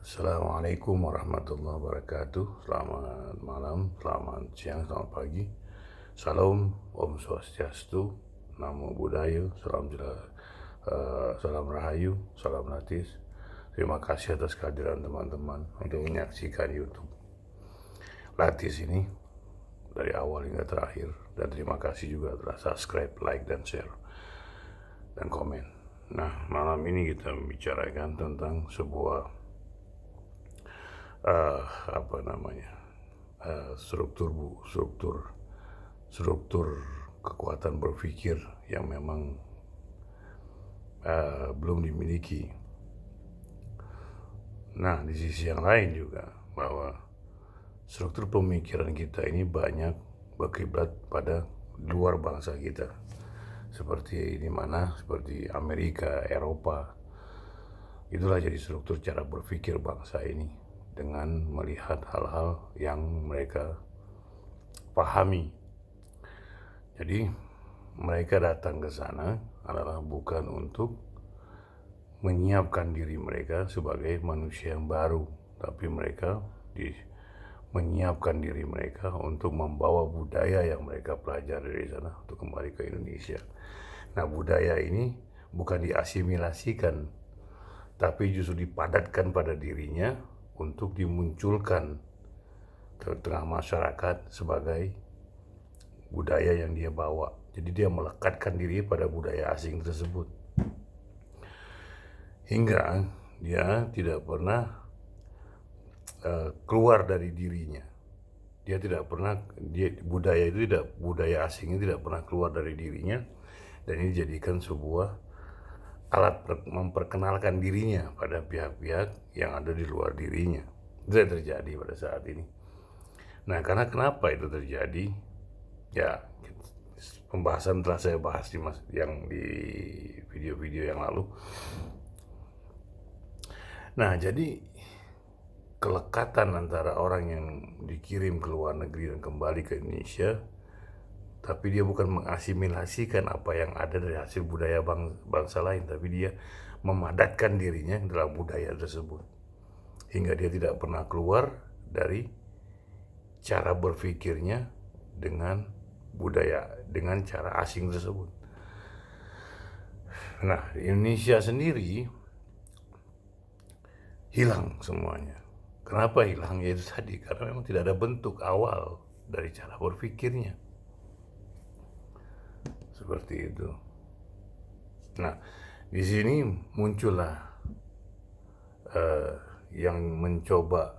Assalamualaikum warahmatullahi wabarakatuh. Selamat malam, selamat siang, selamat pagi. Salam, Om Swastiastu, Namo Buddhaya, salam Rahayu, salam Latis. Terima kasih atas kehadiran teman-teman untuk menyaksikan YouTube Latis ini dari awal hingga terakhir. Dan terima kasih juga telah subscribe, like, dan share, dan komen. Nah, malam ini kita membicarakan tentang sebuah eh, apa namanya struktur struktur kekuatan berpikir yang memang belum dimiliki. Nah, di sisi yang lain juga bahwa struktur pemikiran kita ini banyak berkiblat pada luar bangsa kita, seperti di mana seperti Amerika, Eropa. Itulah jadi struktur cara berpikir bangsa ini dengan melihat hal-hal yang mereka pahami. Jadi mereka datang ke sana adalah bukan untuk menyiapkan diri mereka sebagai manusia yang baru, tapi mereka menyiapkan diri mereka untuk membawa budaya yang mereka pelajari dari sana untuk kembali ke Indonesia. Nah, budaya ini bukan diasimilasikan, tapi justru dipadatkan pada dirinya untuk dimunculkan ke tengah masyarakat sebagai budaya yang dia bawa. Jadi dia melekatkan diri pada budaya asing tersebut. Hingga dia tidak pernah keluar dari dirinya. Dia tidak pernah, budaya asingnya tidak pernah keluar dari dirinya, dan ini dijadikan sebuah alat memperkenalkan dirinya pada pihak-pihak yang ada di luar dirinya. Itu yang terjadi pada saat ini. Nah, karena kenapa itu terjadi? Ya, pembahasan telah saya bahas di video-video yang lalu. Nah, jadi kelekatan antara orang yang dikirim ke luar negeri dan kembali ke Indonesia, tapi dia bukan mengasimilasikan apa yang ada dari hasil budaya bangsa lain, tapi dia memadatkan dirinya dalam budaya tersebut, hingga dia tidak pernah keluar dari cara berpikirnya dengan dengan cara asing tersebut. Nah, di Indonesia sendiri hilang semuanya. Kenapa hilang? Ya itu tadi, karena memang tidak ada bentuk awal dari cara berpikirnya. Seperti itu. Nah, di sini muncullah yang mencoba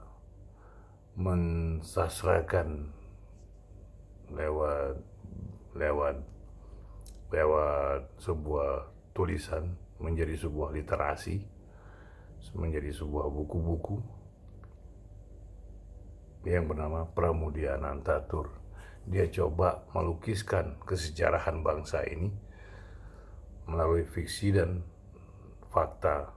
mensasrakan lewat lewat lewat sebuah tulisan menjadi sebuah literasi, menjadi sebuah buku-buku yang bernama Pramudia Anantatur. Dia coba melukiskan kesejarahan bangsa ini melalui fiksi dan fakta,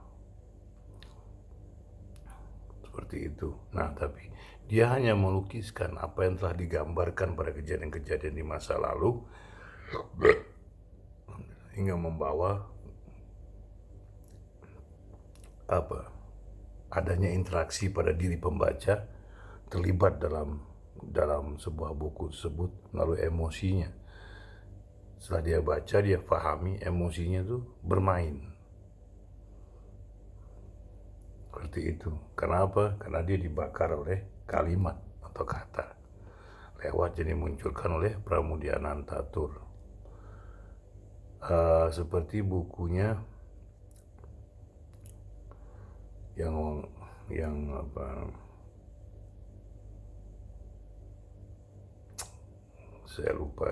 seperti itu. Nah, tapi dia hanya melukiskan apa yang telah digambarkan pada kejadian-kejadian di masa lalu, hingga membawa adanya interaksi pada diri pembaca terlibat dalam sebuah buku tersebut melalui emosinya. Setelah dia baca, dia pahami, emosinya tuh bermain. Seperti itu. Kenapa? Karena dia dibakar oleh kalimat atau kata. Lewat jadi munculkan oleh Pramudia Anantatur. Seperti bukunya yang saya lupa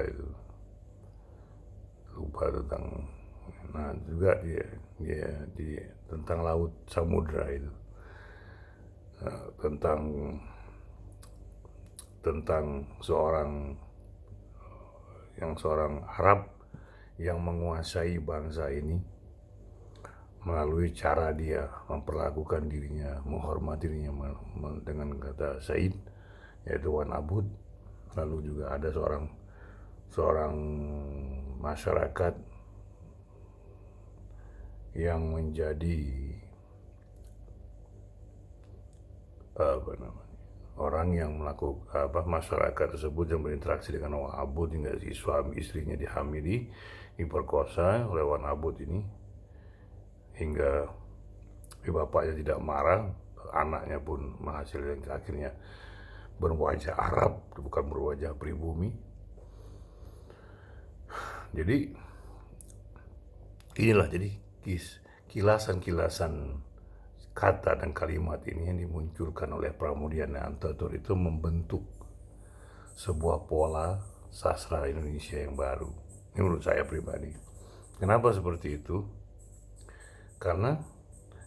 tentang. Nah, juga dia tentang laut samudra itu, tentang seorang Arab yang menguasai bangsa ini melalui cara dia memperlakukan dirinya, menghormati dirinya dengan kata Said, yaitu Wan Abud. Lalu juga ada seorang masyarakat yang menjadi apa namanya, orang yang melakukan masyarakat tersebut yang berinteraksi dengan orang abut hingga si suami istrinya dihamili, diperkosa oleh orang abut ini, hingga bapaknya tidak marah, anaknya pun menghasilkan akhirnya berwajah Arab, bukan berwajah pribumi. Jadi inilah jadi kilasan-kilasan kata dan kalimat ini yang dimunculkan oleh Pramudiana Antatur itu membentuk sebuah pola sastra Indonesia yang baru. Ini menurut saya pribadi. Kenapa seperti itu? Karena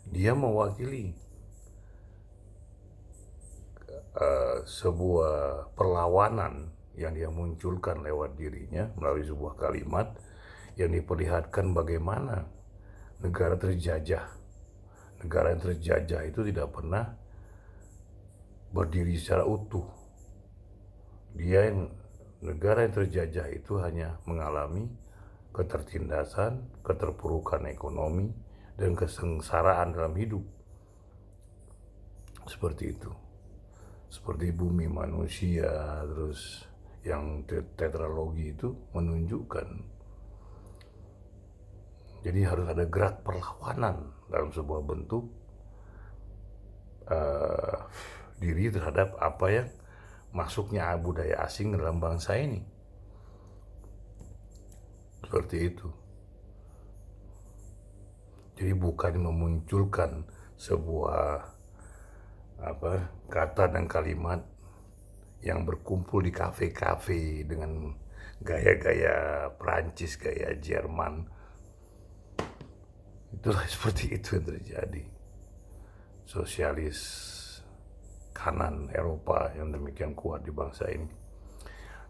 dia mewakili sebuah perlawanan yang dia munculkan lewat dirinya melalui sebuah kalimat yang diperlihatkan bagaimana negara terjajah. Negara yang terjajah itu tidak pernah berdiri secara utuh. Negara yang terjajah itu hanya mengalami ketertindasan, keterpurukan ekonomi, dan kesengsaraan dalam hidup. Seperti itu. Seperti bumi manusia, terus yang tetralogi itu menunjukkan. Jadi harus ada gerak perlawanan dalam sebuah bentuk diri terhadap apa yang masuknya budaya asing dalam bangsa ini. Seperti itu. Jadi bukan memunculkan sebuah kata dan kalimat yang berkumpul di kafe-kafe dengan gaya-gaya Prancis, gaya Jerman. Itulah seperti itu yang terjadi. Sosialis kanan Eropa yang demikian kuat di bangsa ini.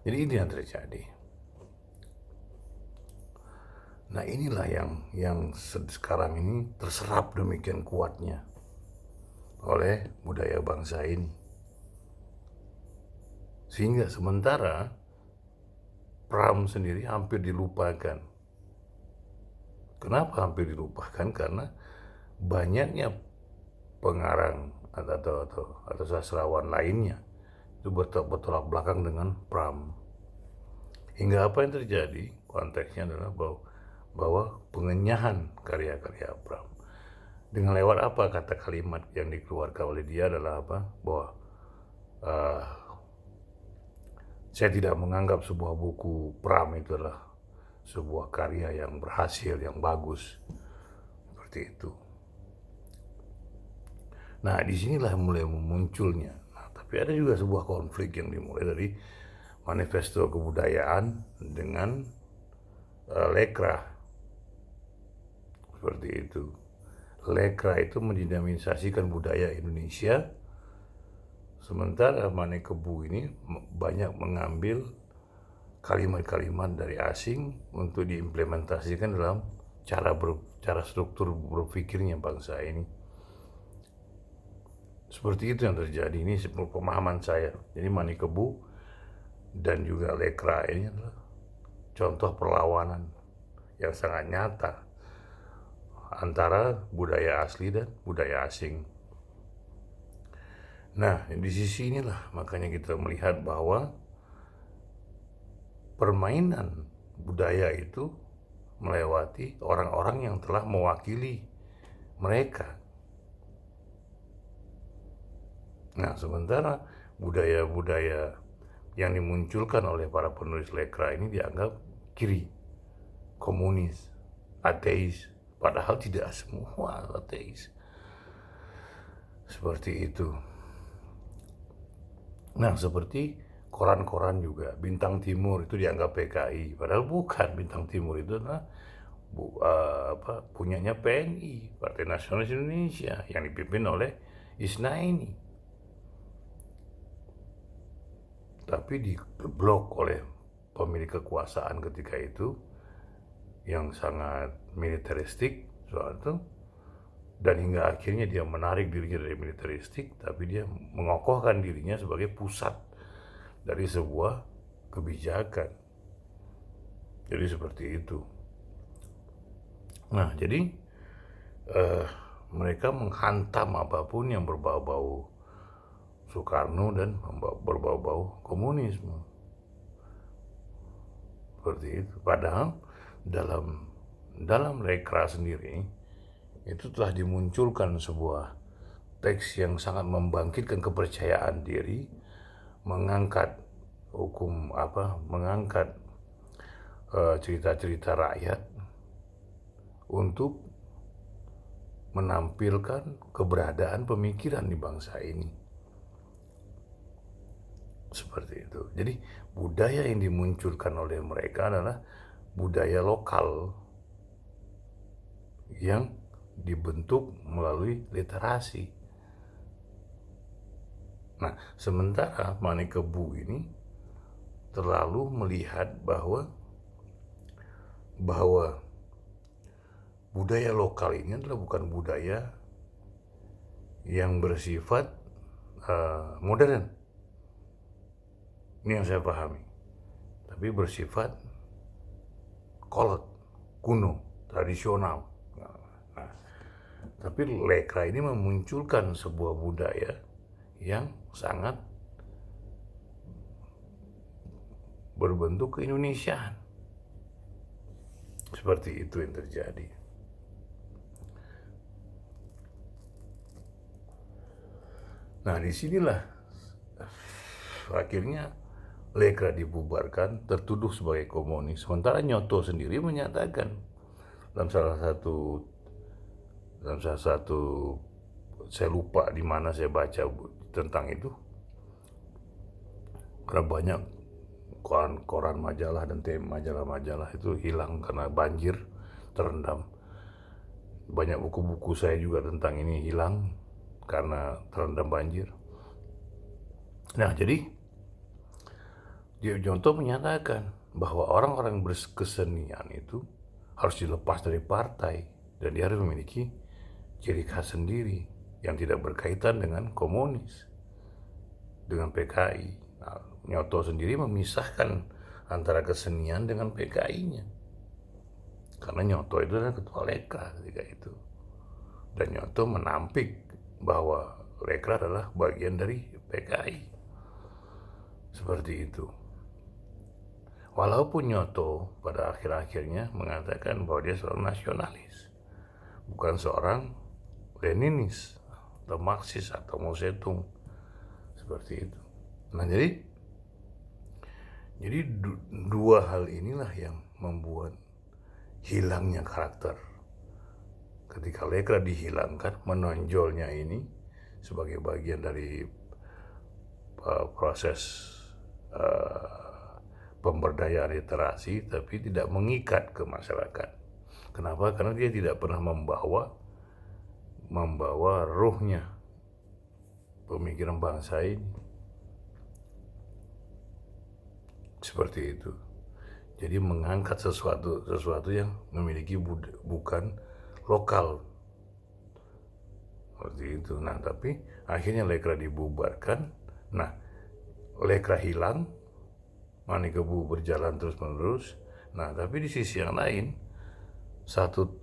Jadi ini yang terjadi. Nah inilah yang sekarang ini terserap demikian kuatnya oleh budaya bangsa ini. Sehingga sementara Pram sendiri hampir dilupakan. Kenapa hampir dilupakan? Karena banyaknya pengarang atau sastrawan lainnya itu bertolak belakang dengan Pram. Hingga apa yang terjadi? Konteksnya adalah bahwa pengenyahan karya-karya Pram. Dengan lewat apa kata kalimat yang dikeluarkan oleh dia adalah apa? Bahwa saya tidak menganggap sebuah buku Pram itu adalah sebuah karya yang berhasil, yang bagus. Seperti itu. Nah, disinilah mulai memunculnya. Nah, tapi ada juga sebuah konflik yang dimulai dari manifesto kebudayaan dengan Lekra. Seperti itu. Lekra itu mendinamisasikan budaya Indonesia, sementara Manekebu ini banyak mengambil kalimat-kalimat dari asing untuk diimplementasikan dalam cara struktur berpikirnya bangsa ini. Seperti itu yang terjadi. Ini pemahaman saya. Jadi Manekebu dan juga Lekra ini adalah contoh perlawanan yang sangat nyata antara budaya asli dan budaya asing. Nah, di sisi inilah makanya kita melihat bahwa permainan budaya itu melewati orang-orang yang telah mewakili mereka. Nah, sementara budaya-budaya yang dimunculkan oleh para penulis Lekra ini dianggap kiri, komunis, ateis, padahal tidak semua ateis. Seperti itu. Nah, seperti koran-koran juga, Bintang Timur itu dianggap PKI, padahal bukan. Bintang Timur itu adalah punyanya PNI, Partai Nasionalis Indonesia, yang dipimpin oleh Isnaini. Tapi diblok oleh pemilik kekuasaan ketika itu yang sangat militeristik soal itu, dan hingga akhirnya dia menarik dirinya dari militeristik, tapi dia mengokohkan dirinya sebagai pusat dari sebuah kebijakan. Jadi seperti itu. Nah, jadi mereka menghantam apapun yang berbau-bau Soekarno dan berbau-bau komunisme. Seperti itu. Padahal dalam Lekra sendiri itu telah dimunculkan sebuah teks yang sangat membangkitkan kepercayaan diri, mengangkat mengangkat cerita-cerita rakyat untuk menampilkan keberadaan pemikiran di bangsa ini. Seperti itu. Jadi budaya yang dimunculkan oleh mereka adalah budaya lokal yang dibentuk melalui literasi. Nah, sementara Manikebu ini terlalu melihat bahwa budaya lokal ini adalah bukan budaya yang bersifat modern. Ini yang saya pahami. Tapi bersifat kolot, kuno, tradisional. Nah, tapi Lekra ini memunculkan sebuah budaya yang sangat berbentuk keindonesiaan. Seperti itu yang terjadi. Nah, disinilah akhirnya Lekra dibubarkan, tertuduh sebagai komunis. Sementara Nyoto sendiri menyatakan dalam salah satu saya lupa di mana saya baca tentang itu, karena banyak koran majalah dan majalah-majalah itu hilang karena banjir, terendam. Banyak buku-buku saya juga tentang ini hilang karena terendam banjir. Nah, jadi Nyoto menyatakan bahwa orang-orang berkesenian itu harus dilepas dari partai dan dia harus memiliki ciri khas sendiri yang tidak berkaitan dengan komunis, dengan PKI. Nah, Nyoto sendiri memisahkan antara kesenian dengan PKI-nya. Karena Nyoto itu adalah ketua Lekra ketika itu. Dan Nyoto menampik bahwa Lekra adalah bagian dari PKI. Seperti itu. Walaupun Nyoto pada akhir-akhirnya mengatakan bahwa dia seorang nasionalis, bukan seorang Leninis atau Marxis atau Mao Zedong, seperti itu. Nah, jadi dua hal inilah yang membuat hilangnya karakter. Ketika Lekra dihilangkan, menonjolnya ini sebagai bagian dari proses pemberdayaan literasi, tapi tidak mengikat ke masyarakat. Kenapa? Karena dia tidak pernah membawa ruhnya pemikiran bangsa ini. Seperti itu. Jadi mengangkat sesuatu yang memiliki bukan lokal. Seperti itu. Nah, tapi akhirnya Lekra dibubarkan. Nah, Lekra hilang, Manikebu berjalan terus-menerus. Nah, tapi di sisi yang lain, satu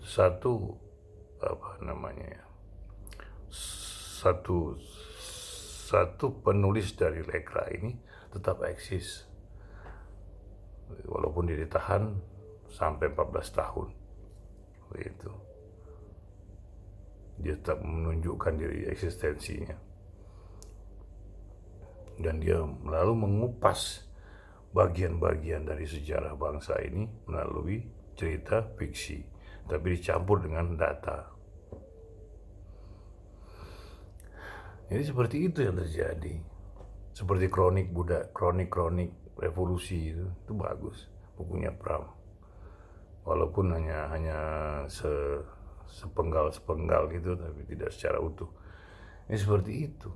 penulis dari Lekra ini tetap eksis, walaupun dia ditahan sampai 14 tahun. Begitu. Dia tetap menunjukkan diri eksistensinya. Dan dia lalu mengupas bagian-bagian dari sejarah bangsa ini melalui cerita fiksi, tapi dicampur dengan data. Jadi seperti itu yang terjadi. Seperti kronik revolusi itu bagus bukunya Pram. Walaupun hanya sepenggal gitu, tapi tidak secara utuh. Ini seperti itu.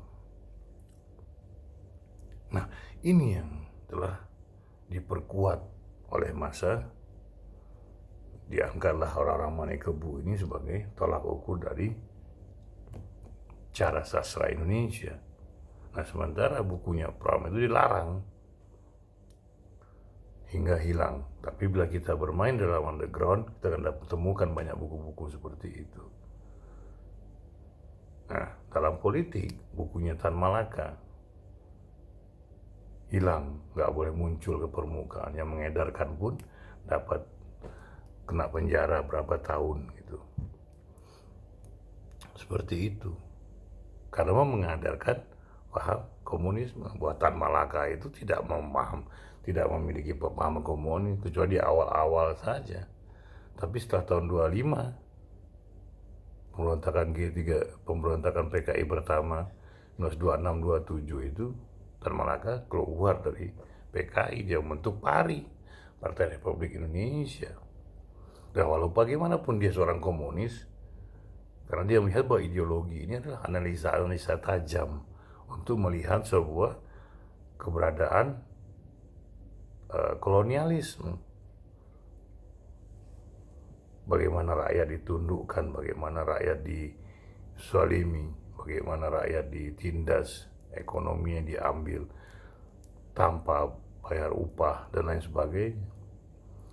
Nah, ini yang telah diperkuat oleh masa. Diangkatlah orang-orang Manikebu ini sebagai tolak ukur dari cara sastra Indonesia. Nah, sementara bukunya Pram itu dilarang hingga hilang. Tapi bila kita bermain dalam underground, kita akan temukan banyak buku-buku seperti itu. Nah, dalam politik, bukunya Tan Malaka hilang, nggak boleh muncul ke permukaan. Yang mengedarkan pun dapat kena penjara berapa tahun gitu. Seperti itu. Karena mengadarkan paham komunisme. Buatan Malaka itu tidak memiliki pemahaman komunis kecuali di awal-awal saja. Tapi setelah tahun 25, pemberontakan PKI pertama 1926-27 itu, Tan Malaka keluar dari PKI, dia membentuk PARI, Partai Republik Indonesia. Dan walaupun bagaimanapun dia seorang komunis, karena dia melihat bahwa ideologi ini adalah analisa tajam untuk melihat sebuah keberadaan kolonialisme. Bagaimana rakyat ditundukkan, bagaimana rakyat disalimi, bagaimana rakyat ditindas, ekonominya diambil tanpa bayar upah dan lain sebagainya.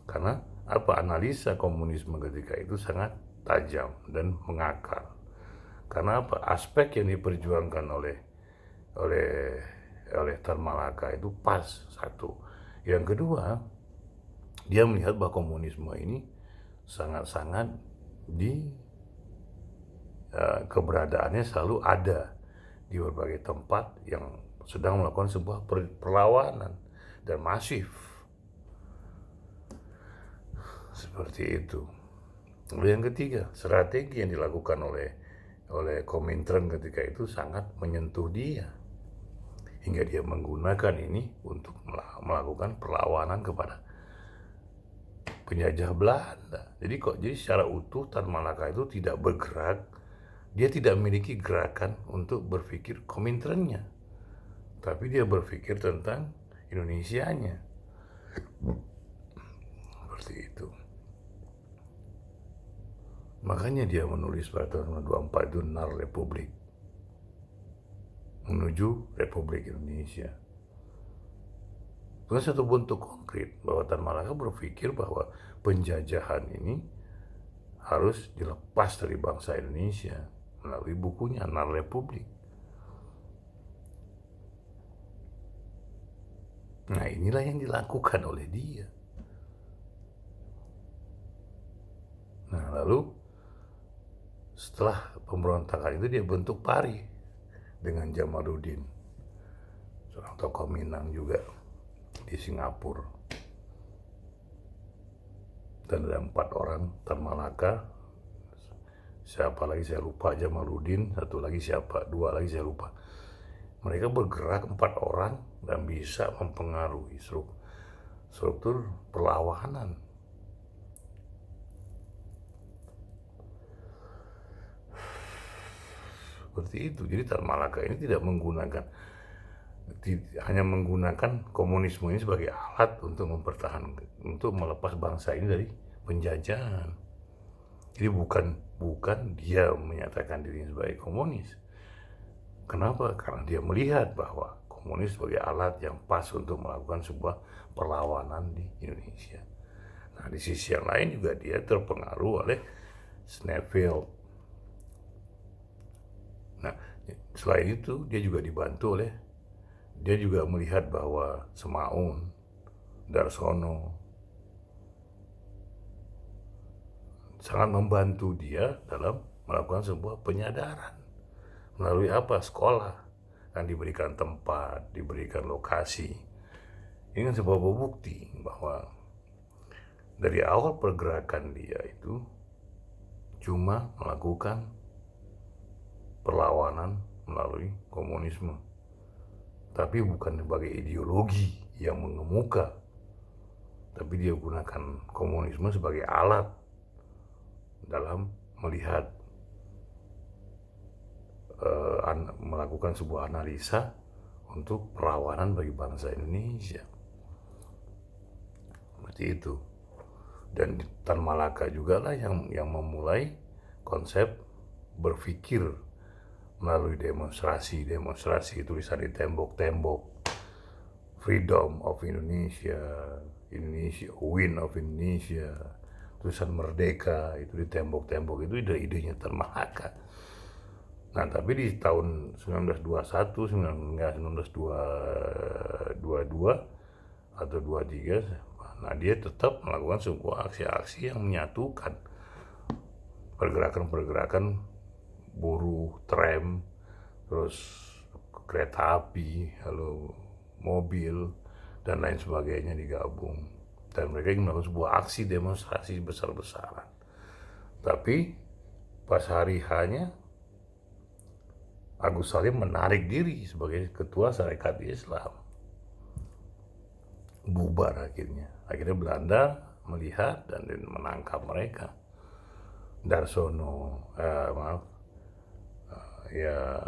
Karena analisa komunisme ketika itu sangat tajam dan mengakar. Karena aspek yang diperjuangkan oleh Tan Malaka itu pas, satu. Yang kedua, dia melihat bahwa komunisme ini sangat-sangat keberadaannya selalu ada di berbagai tempat yang sedang melakukan sebuah perlawanan dan masif. Seperti itu. Yang ketiga, strategi yang dilakukan oleh Komintern ketika itu sangat menyentuh dia, hingga dia menggunakan ini untuk melakukan perlawanan kepada penjajah Belanda. Jadi secara utuh Tan Malaka itu tidak bergerak, dia tidak memiliki gerakan untuk berpikir Kominternnya, tapi dia berpikir tentang Indonesianya. Seperti itu. Makanya dia menulis pada tahun 1924 itu Nar Republik, menuju Republik Indonesia. Itu satu bentuk konkret bahwa Tan Malaka berpikir bahwa penjajahan ini harus dilepas dari bangsa Indonesia melalui bukunya Nar Republik. Nah, inilah yang dilakukan oleh dia. Nah, lalu setelah pemberontakan itu dia bentuk PARI dengan Jamaluddin, seorang tokoh Minang juga di Singapura. Dan ada 4 orang, Tan Malaka, siapa lagi saya lupa, Jamaluddin, satu lagi siapa, 2 lagi saya lupa. Mereka bergerak 4 orang dan bisa mempengaruhi struktur perlawanan. Seperti itu. Jadi Tan Malaka ini hanya menggunakan komunisme ini sebagai alat untuk untuk melepas bangsa ini dari penjajahan. Jadi bukan dia menyatakan dirinya sebagai komunis. Kenapa? Karena dia melihat bahwa komunis sebagai alat yang pas untuk melakukan sebuah perlawanan di Indonesia. Nah, di sisi yang lain juga dia terpengaruh oleh Snellfield. Nah, selain itu dia juga melihat bahwa Semaun, Darsono sangat membantu dia dalam melakukan sebuah penyadaran. Melalui sekolah yang diberikan tempat, diberikan lokasi. Ini kan sebuah bukti bahwa dari awal pergerakan dia itu cuma melakukan perlawanan melalui komunisme, tapi bukan sebagai ideologi yang mengemuka, tapi dia gunakan komunisme sebagai alat dalam melihat melakukan sebuah analisa untuk perlawanan bagi bangsa Indonesia. Seperti itu. Dan Tan Malaka juga lah yang memulai konsep berpikir melalui demonstrasi, tulisan di tembok-tembok, Freedom of Indonesia, Win of Indonesia, tulisan merdeka itu di tembok-tembok, itu ide-idenya Tan Malaka. Nah, tapi di tahun 1921, 1922 atau 23, nah dia tetap melakukan sebuah aksi-aksi yang menyatukan pergerakan-pergerakan buruh, tram, terus kereta api, lalu mobil, dan lain sebagainya digabung. Dan mereka ingin melakukan sebuah aksi demonstrasi besar-besaran. Tapi pas hari hanya Agus Salim menarik diri sebagai ketua Sarekat Islam. Bubar akhirnya. Akhirnya Belanda melihat dan menangkap mereka. Darsono, ya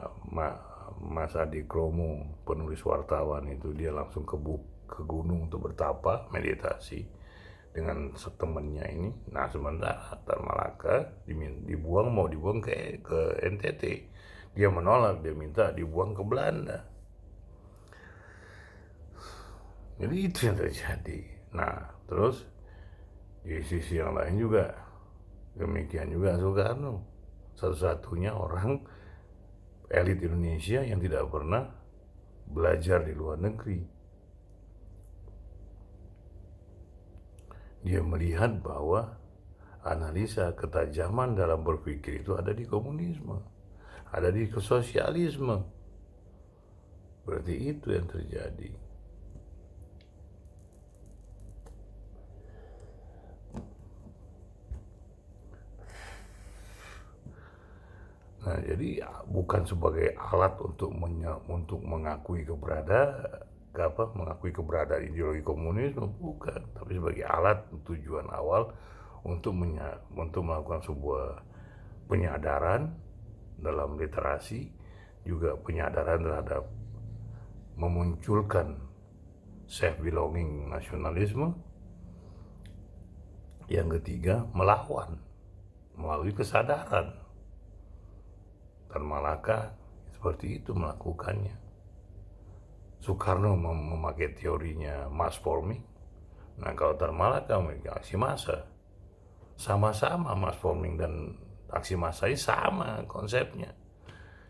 Mas Adi Kromo, penulis wartawan itu, dia langsung ke gunung untuk bertapa, meditasi dengan temannya ini. Nah, sementara Tan Malaka mau dibuang ke NTT. Dia menolak, dia minta dibuang ke Belanda. Jadi itu yang terjadi. Nah, terus di sisi yang lain juga demikian juga Soekarno, satu-satunya orang elit Indonesia yang tidak pernah belajar di luar negeri. Dia melihat bahwa analisa ketajaman dalam berpikir itu ada di komunisme, ada di sosialisme. Berarti itu yang terjadi. Nah, jadi bukan sebagai alat untuk mengakui keberadaan ideologi komunisme, bukan, tapi sebagai alat tujuan awal untuk melakukan sebuah penyadaran dalam literasi, juga penyadaran terhadap memunculkan self belonging nasionalisme. Yang ketiga, melawan melalui kesadaran. Tan Malaka seperti itu melakukannya. Soekarno memakai teorinya mass forming. Nah, kalau Tan Malaka memiliki aksi massa, sama-sama mass forming dan aksi massa ini sama konsepnya.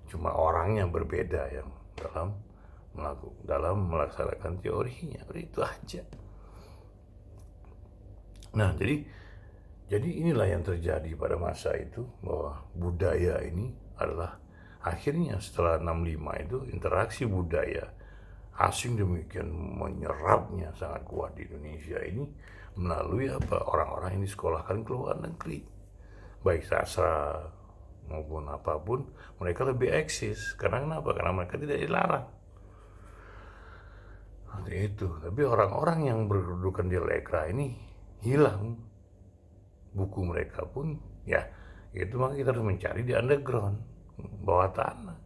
Cuma orangnya berbeda yang dalam melaksanakan teorinya. Itu aja. Nah, jadi inilah yang terjadi pada masa itu, bahwa budaya ini adalah akhirnya setelah 65 itu interaksi budaya asing demikian menyerapnya sangat kuat di Indonesia ini melalui orang-orang yang disekolahkan ke luar negeri, baik sastra maupun apapun. Mereka lebih eksis karena kenapa? Karena mereka tidak dilarang. Seperti itu. Tapi orang-orang yang berkedudukan di Lekra ini hilang. Buku mereka pun ya itu, maka kita harus mencari di underground, bawah tanah,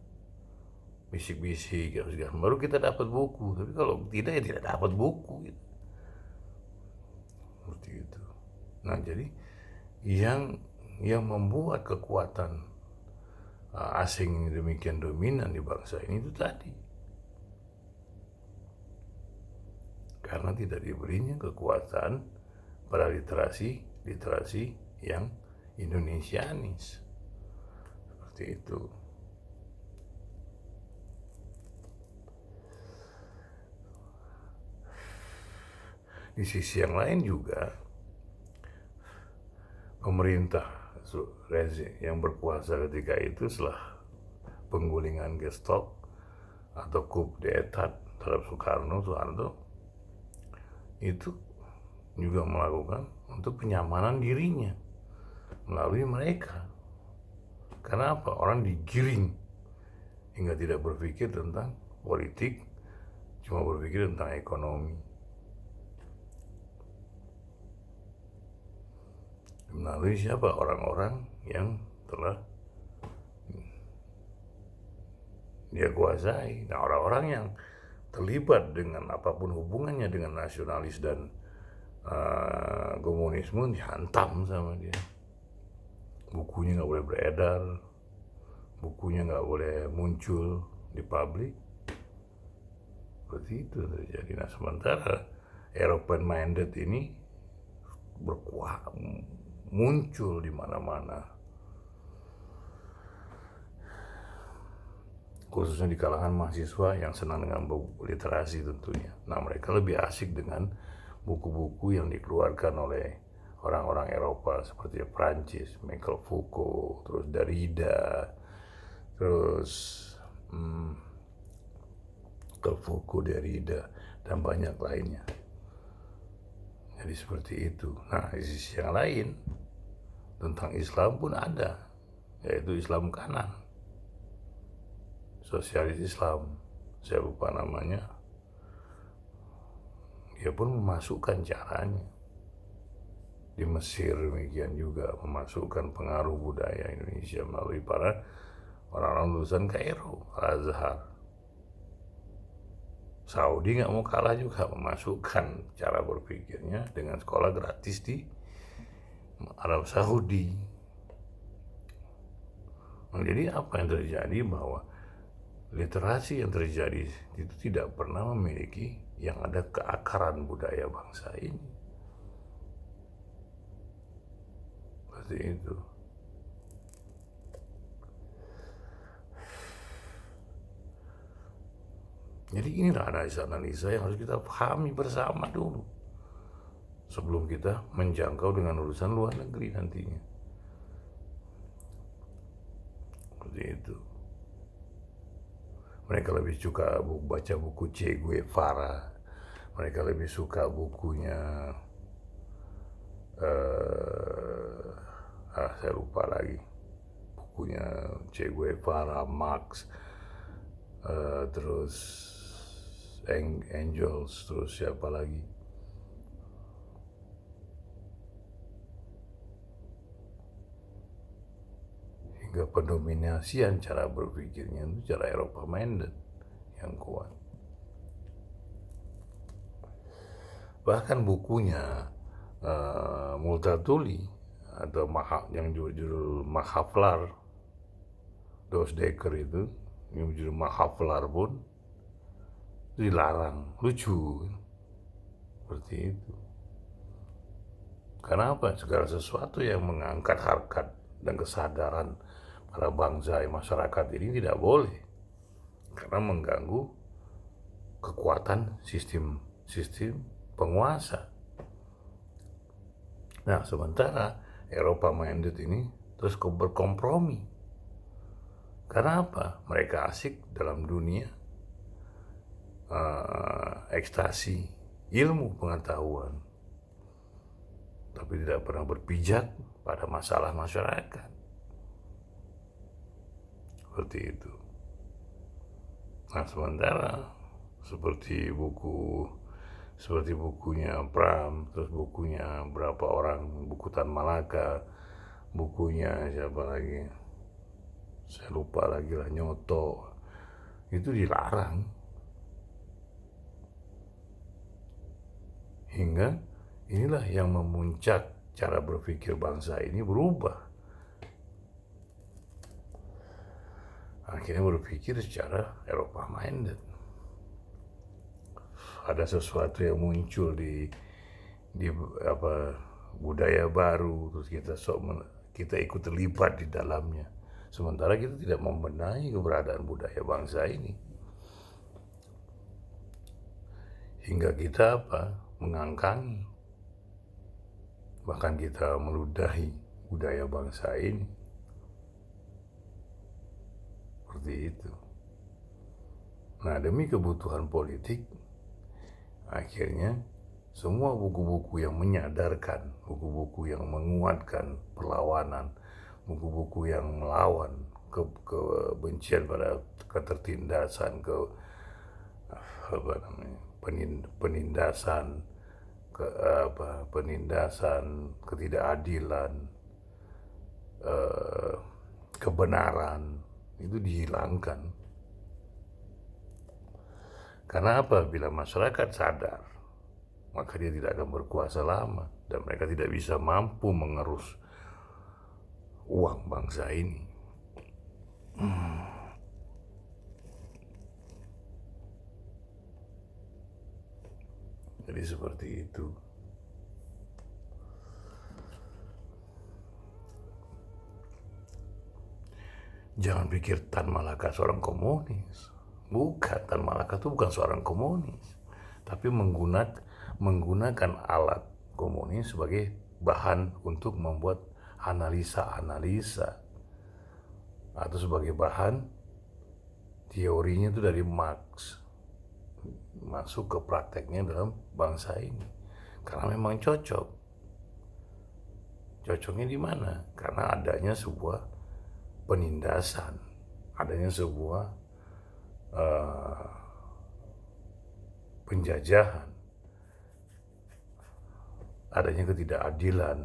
bisik-bisik gitu, baru kita dapat buku. Tapi kalau tidak, ya tidak dapat buku gitu. Seperti itu. Nah, jadi yang membuat kekuatan asing ini demikian dominan di bangsa ini itu tadi, karena tidak diberinya kekuatan pada literasi yang Indonesianis. Seperti itu. Di sisi yang lain juga, pemerintah yang berkuasa ketika itu setelah penggulingan Gestok atau coup d'etat terhadap Soekarno itu juga melakukan untuk penyamanan dirinya melalui mereka. Karena apa? Orang digiring hingga tidak berpikir tentang politik, cuma berpikir tentang ekonomi. Melalui siapa? Orang-orang yang telah dia kuasai. Nah, orang-orang yang terlibat dengan apapun hubungannya dengan nasionalis dan komunisme dihantam sama dia. Bukunya nggak boleh beredar, bukunya nggak boleh muncul di publik. Seperti itu terjadi. Nah, sementara European minded ini muncul di mana-mana. khususnya di kalangan mahasiswa yang senang dengan buku literasi tentunya. Nah, mereka lebih asik dengan buku-buku yang dikeluarkan oleh orang-orang Eropa seperti Prancis, Michel Foucault, terus Derrida, terus Foucault, Derrida, dan banyak lainnya. Jadi seperti itu. Nah, di sisi yang lain tentang Islam pun ada, yaitu Islam kanan, sosialis Islam, saya lupa namanya. Dia pun memasukkan caranya. Di Mesir demikian juga memasukkan pengaruh budaya Indonesia melalui para orang-orang lulusan Kairo, Al-Azhar. Saudi nggak mau kalah juga memasukkan cara berpikirnya dengan sekolah gratis di Arab Saudi. Nah, jadi apa yang terjadi bahwa literasi yang terjadi itu tidak pernah memiliki yang ada keakaran budaya bangsa ini. Seperti itu. Jadi inilah analisa-analisa yang harus kita pahami bersama dulu sebelum kita menjangkau dengan urusan luar negeri nantinya. Seperti itu. Mereka lebih suka baca buku Che Guevara. Mereka lebih suka bukunya saya lupa lagi. Bukunya Che Guevara, Marx, terus Engels, terus siapa lagi? Hingga pendominasian cara berpikirnya itu cara Eropa minded yang kuat. Bahkan bukunya Multatuli atau yang judul Mahaflar, Dos Dekker itu, yang judul Mahaflar pun dilarang. Lucu seperti itu. Karena apa? Segala sesuatu yang mengangkat harkat dan kesadaran para bangsa masyarakat ini tidak boleh, karena mengganggu kekuatan sistem penguasa. Nah, sementara Eropa minded ini terus berkompromi. Karena apa? Mereka asik dalam dunia ekstasi ilmu pengetahuan, tapi tidak pernah berpijak pada masalah masyarakat. Seperti itu. Nah, sementara seperti bukunya Pram, terus bukunya berapa orang, buku Tan Malaka, bukunya siapa lagi, saya lupa lagi lah, Nyoto, itu dilarang. Hingga inilah yang memuncak cara berpikir bangsa ini berubah. Akhirnya berpikir secara Eropa minded. Ada sesuatu yang muncul di budaya baru, terus kita ikut terlibat di dalamnya. Sementara kita tidak membenahi keberadaan budaya bangsa ini. Hingga kita mengangkangi, bahkan kita meludahi budaya bangsa ini. Seperti itu. Nah, demi kebutuhan politik, akhirnya semua buku-buku yang menyadarkan, buku-buku yang menguatkan perlawanan, buku-buku yang melawan kebencian pada ketertindasan, penindasan, ketidakadilan, kebenaran itu dihilangkan. Karena apa? Bila masyarakat sadar, maka dia tidak akan berkuasa lama dan mereka tidak bisa mampu mengerus uang bangsa ini. Jadi seperti itu. Jangan pikir Tan Malaka seorang komunis. Bukan, Tan Malaka itu bukan seorang komunis. Tapi menggunakan alat komunis sebagai bahan untuk membuat analisa-analisa. Atau sebagai bahan teorinya itu dari Marx. Masuk ke prakteknya dalam bangsa ini. Karena memang cocok. Cocoknya di mana? Karena adanya sebuah penindasan, adanya sebuah penjajahan, adanya ketidakadilan,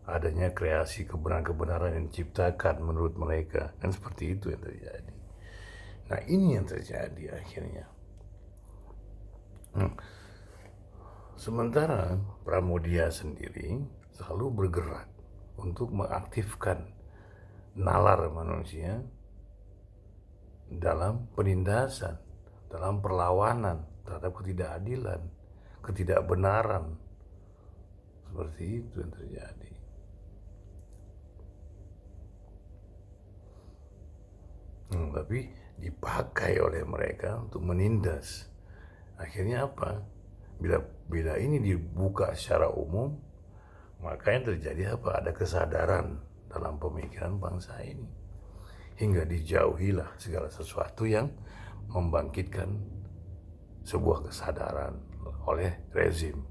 adanya kreasi kebenaran-kebenaran yang diciptakan menurut mereka. Kan seperti itu yang terjadi. Nah, ini yang terjadi akhirnya. Sementara Pramudia sendiri selalu bergerak untuk mengaktifkan nalar manusia dalam penindasan, dalam perlawanan terhadap ketidakadilan, ketidakbenaran. Seperti itu yang terjadi. Tapi dipakai oleh mereka untuk menindas. Akhirnya apa? Bila ini dibuka secara umum, maka yang terjadi apa? Ada kesadaran dalam pemikiran bangsa ini. Hingga dijauhilah segala sesuatu yang membangkitkan sebuah kesadaran oleh rezim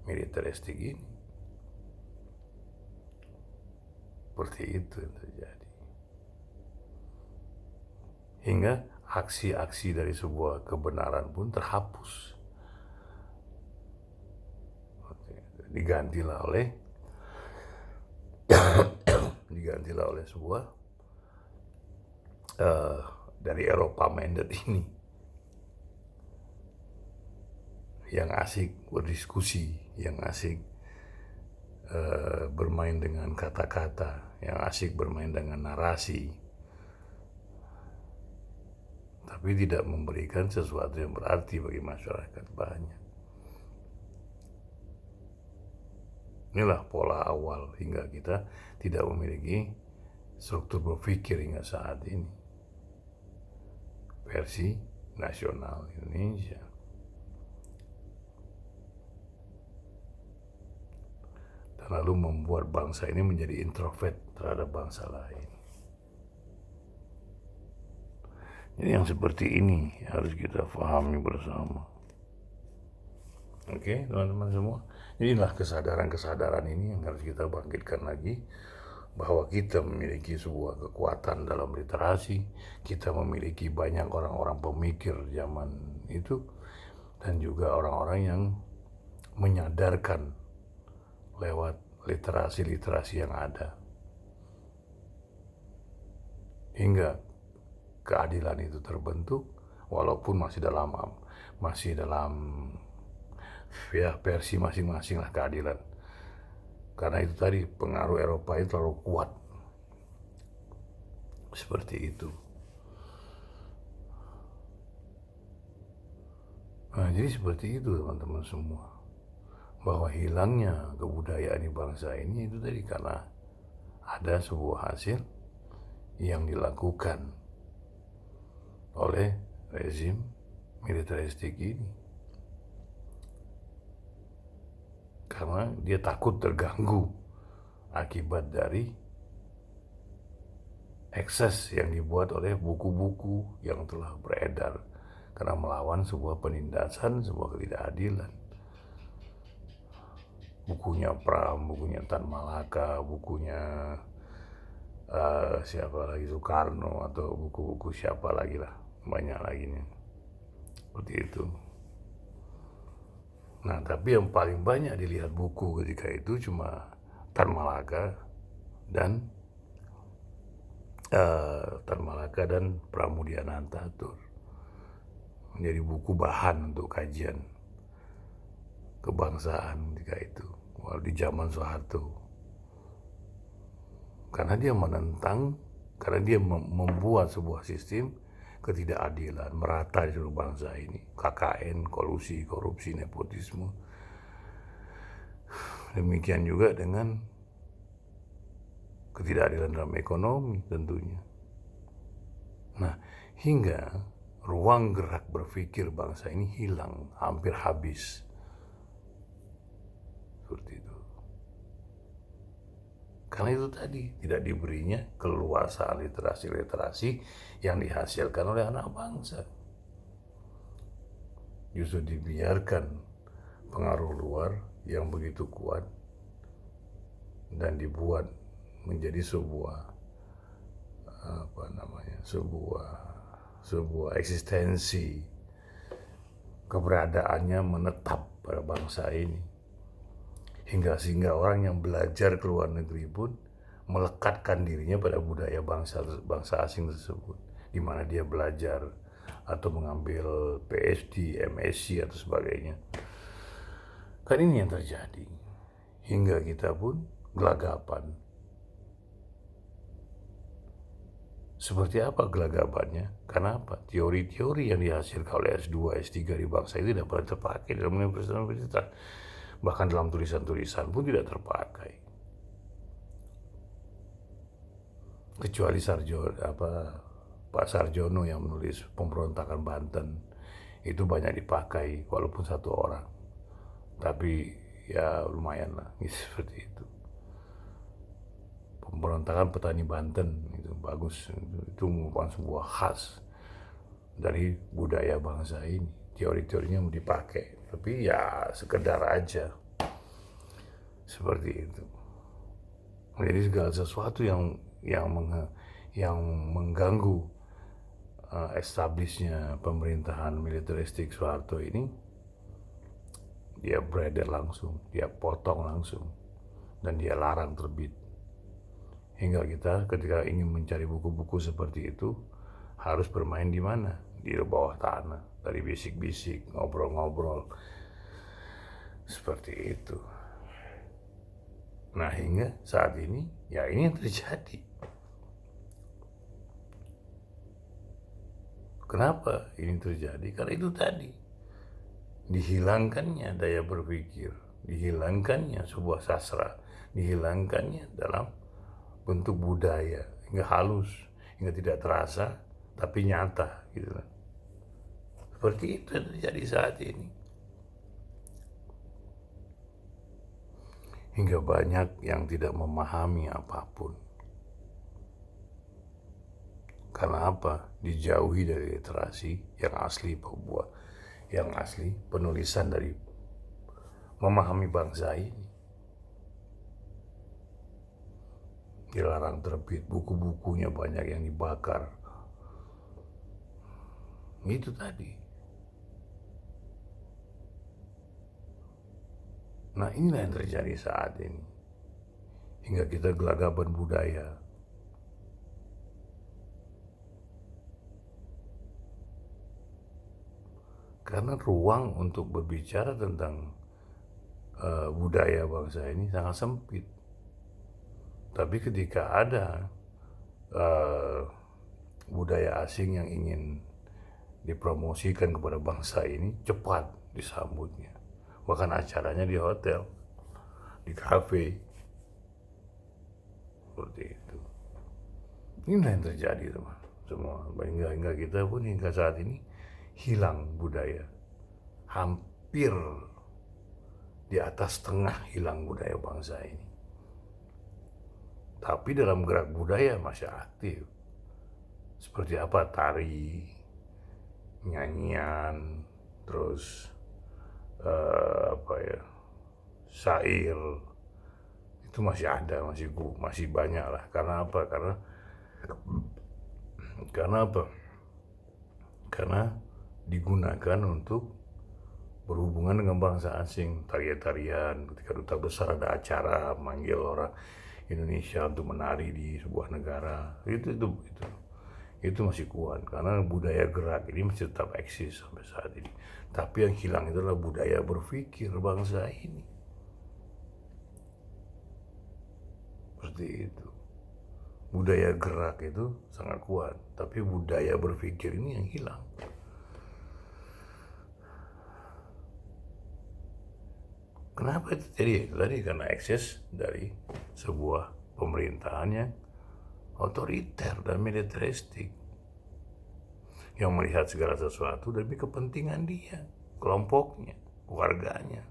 militeristik ini. Seperti itu yang terjadi. Hingga aksi-aksi dari sebuah kebenaran pun terhapus. Digantilah oleh sebuah dari Eropa minded ini yang asik berdiskusi, yang asik bermain dengan kata-kata, yang asik bermain dengan narasi, tapi tidak memberikan sesuatu yang berarti bagi masyarakat banyak. Inilah pola awal hingga kita tidak memiliki struktur berpikir hingga saat ini. Versi nasional Indonesia. Dan lalu membuat bangsa ini menjadi introvert terhadap bangsa lain. Jadi yang seperti ini harus kita pahami bersama. Oke, teman-teman semua. Inilah kesadaran-kesadaran ini yang harus kita bangkitkan lagi, bahwa kita memiliki sebuah kekuatan dalam literasi, kita memiliki banyak orang-orang pemikir zaman itu, dan juga orang-orang yang menyadarkan lewat literasi-literasi yang ada. Hingga keadilan itu terbentuk, walaupun masih dalam versi masing-masing lah keadilan. Karena itu tadi pengaruh Eropa itu terlalu kuat. Seperti itu. Nah, jadi seperti itu teman-teman semua. Bahwa hilangnya kebudayaan di bangsa ini itu tadi karena ada sebuah hasil yang dilakukan oleh rezim militeristik ini. Karena dia takut terganggu akibat dari ekses yang dibuat oleh buku-buku yang telah beredar karena melawan sebuah penindasan, sebuah ketidakadilan. Bukunya Pram, bukunya Tan Malaka, bukunya siapa lagi, Soekarno, atau buku-buku siapa lagi lah, banyak lagi nih. Seperti itu. Nah, tapi yang paling banyak dilihat buku ketika itu cuma Tan Malaka dan Pramudia Anantatur. Menjadi buku bahan untuk kajian kebangsaan ketika itu, di zaman Soeharto. Karena dia menentang, karena dia membuat sebuah sistem ketidakadilan merata di seluruh bangsa ini. KKN, kolusi, korupsi, nepotisme. Demikian juga dengan ketidakadilan dalam ekonomi tentunya. Nah, hingga ruang gerak berpikir bangsa ini hilang, hampir habis. Seperti itu. Karena itu tadi, tidak diberinya keluasan literasi-literasi yang dihasilkan oleh anak bangsa. Justru dibiarkan pengaruh luar yang begitu kuat dan dibuat menjadi sebuah sebuah eksistensi, keberadaannya menetap pada bangsa ini, sehingga orang yang belajar ke luar negeri pun melekatkan dirinya pada budaya bangsa asing tersebut, di mana dia belajar atau mengambil PhD, MSc atau sebagainya. Kan ini yang terjadi, hingga kita pun gelagapan. Seperti apa gelagapannya? Karena apa? Teori-teori yang dihasilkan oleh S2, S3 di bangsa itu tidak pernah terpakai dalam universitas. Bahkan dalam tulisan-tulisan pun tidak terpakai. Kecuali Pak Sarjono yang menulis Pemberontakan Banten. Itu banyak dipakai walaupun satu orang. Tapi ya lumayan lah, seperti itu. Pemberontakan petani Banten itu bagus, itu merupakan sebuah khas dari budaya bangsa ini. Teori-teorinya mau dipakai, tapi ya sekedar aja, seperti itu. Jadi segala sesuatu yang mengganggu establishnya pemerintahan militeristik Soeharto ini, dia bredel langsung, dia potong langsung, dan dia larang terbit. Hingga kita ketika ingin mencari buku-buku seperti itu harus bermain di mana? Di bawah tanah, dari bisik-bisik, ngobrol-ngobrol, seperti itu. Nah, hingga saat ini, ya ini yang terjadi. Kenapa ini terjadi? Karena itu tadi, dihilangkannya daya berpikir, dihilangkannya sebuah sastra, dihilangkannya dalam bentuk budaya, hingga halus, hingga tidak terasa, tapi nyata, gitu kan. Seperti itu yang terjadi saat ini. Hingga banyak yang tidak memahami apapun. Karena apa? Dijauhi dari literasi yang asli penulisan dari memahami bangsa ini. Dilarang terbit, buku-bukunya banyak yang dibakar. Itu tadi. Nah, inilah yang terjadi saat ini. Hingga kita gelagapan budaya. Karena ruang untuk berbicara tentang budaya bangsa ini sangat sempit. Tapi ketika ada budaya asing yang ingin dipromosikan kepada bangsa ini, cepat disambutnya. Bahkan acaranya di hotel, di kafe, seperti itu. Inilah yang terjadi teman semua. Hingga kita pun hingga saat ini hilang budaya. Hampir di atas setengah hilang budaya bangsa ini. Tapi dalam gerak budaya masih aktif. Seperti apa? Tari, nyanyian, terus syair, itu masih ada, masih banyak lah. Karena apa? Karena digunakan untuk berhubungan dengan bangsa asing. Tarian-tarian ketika duta besar ada acara manggil orang Indonesia untuk menari di sebuah negara, itu masih kuat karena budaya gerak ini masih tetap eksis sampai saat ini. Tapi yang hilang itu adalah budaya berpikir bangsa ini. Seperti itu. Budaya gerak itu sangat kuat, tapi budaya berpikir ini yang hilang. Kenapa itu terjadi? Tadi karena ekses dari sebuah pemerintahannya otoriter dan militeristik yang melihat segala sesuatu demi kepentingan dia, kelompoknya, warganya.